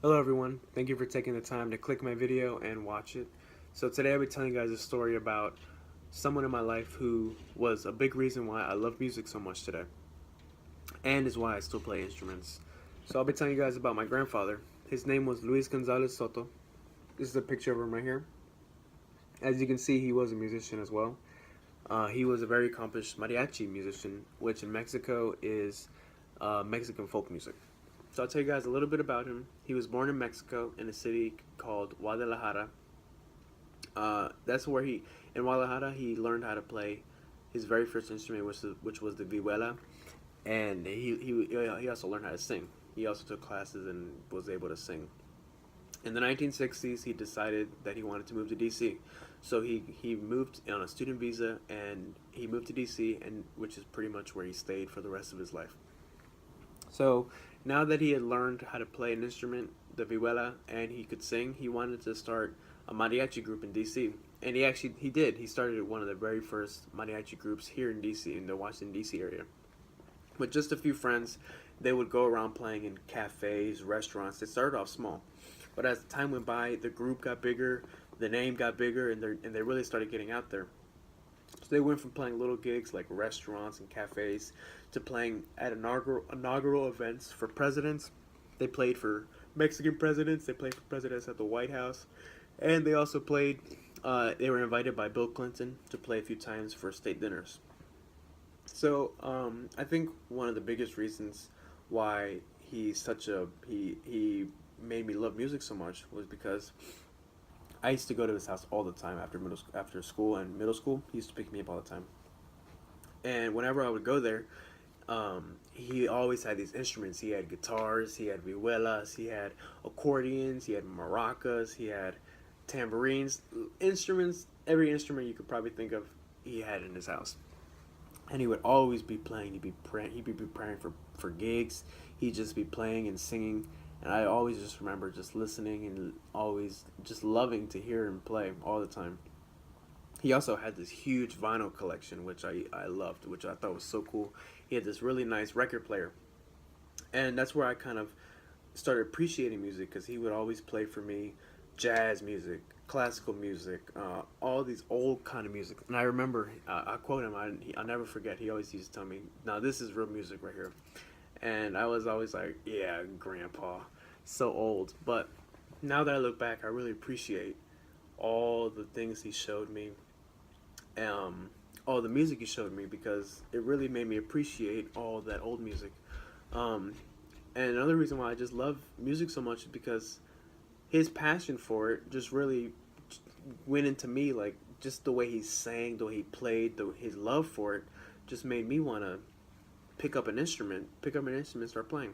Hello everyone, thank you for taking the time to click my video and watch it. So today I'll be telling you guys a story about someone in my life who was a big reason why I love music so much today, and is why I still play instruments. So I'll be telling you guys about my grandfather. His name was Luis Gonzalez Soto. This is a picture of him right here. As you can see, he was a musician as well. He was a very accomplished mariachi musician, which in Mexico is Mexican folk music. So I'll tell you guys a little bit about him. He was born in Mexico in a city called Guadalajara. That's where in Guadalajara, he learned how to play his very first instrument, which was the vihuela, and he also learned how to sing. He also took classes and was able to sing. In the 1960s, he decided that he wanted to move to DC. So he moved on a student visa, and he moved to DC, and which is pretty much where he stayed for the rest of his life. So now that he had learned how to play an instrument, the vihuela, and he could sing, he wanted to start a mariachi group in DC. And he did. He started one of the very first mariachi groups here in DC, in the Washington DC area. With just a few friends, they would go around playing in cafes, restaurants. They started off small, but as time went by, the group got bigger, the name got bigger, and they really started getting out there. So they went from playing little gigs like restaurants and cafes to playing at inaugural events for presidents. They played for Mexican presidents. They played for presidents at the White House, and they also played. They were invited by Bill Clinton to play a few times for state dinners. So I think one of the biggest reasons why he made me love music so much was because I used to go to his house all the time after school and middle school. He used to pick me up all the time, and whenever I would go there, he always had these instruments. He had guitars, he had vihuelas, he had accordions, he had maracas, he had tambourines, instruments. Every instrument you could probably think of, he had in his house. And he would always be playing. He'd be praying. He'd be preparing for gigs. He'd just be playing and singing. And I always just remember just listening and always just loving to hear him play all the time. He also had this huge vinyl collection, which I loved, which I thought was so cool. He had this really nice record player. And that's where I kind of started appreciating music, because he would always play for me jazz music, classical music, all these old kind of music. And I remember, I quote him, I'll never forget, he always used to tell me, now this is real music right here. And I was always like, yeah, grandpa, so old. But now that I look back, I really appreciate all the things he showed me, all the music he showed me, because it really made me appreciate all that old music. Um, and another reason why I just love music so much is because his passion for it just really went into me. Like, just the way he sang, the way he played, his love for it just made me want to pick up an instrument, start playing.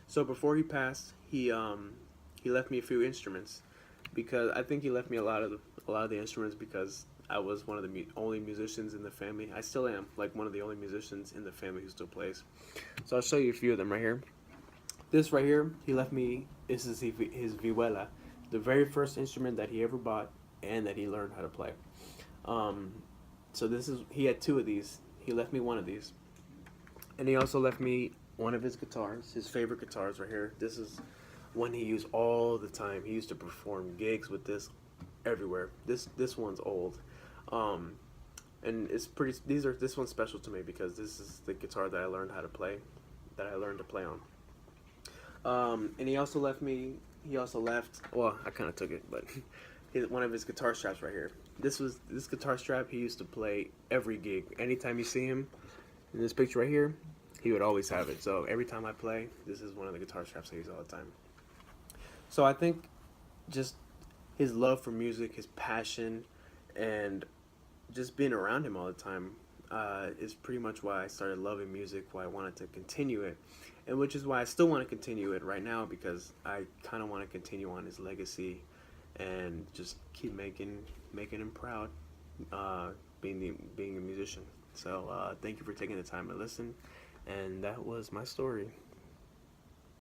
So before he passed, he left me a few instruments, because I think he left me a lot of the instruments because I was one of the only musicians in the family. I still am, like, one of the only musicians in the family who still plays. So I'll show you a few of them right here. This right here, he left me. This is his vihuela, the very first instrument that he ever bought and that he learned how to play. Um, so he had two of these. He left me one of these, and he also left me one of his guitars, his favorite guitars right here. This is one he used all the time. He used to perform gigs with this everywhere. This one's old, um, and it's pretty. This one's special to me because this is the guitar that I learned how to play, that I learned to play on. And he also left me. He also left. Well, I kind of took it, but one of his guitar straps right here. This guitar strap he used to play every gig. Anytime you see him in this picture right here, he would always have it. So every time I play, this is one of the guitar straps I use all the time. So I think just his love for music, his passion, and just being around him all the time is pretty much why I started loving music, why I wanted to continue it, and which is why I still want to continue it right now, because I kind of want to continue on his legacy and just keep making him proud, being a musician. So thank you for taking the time to listen, and that was my story.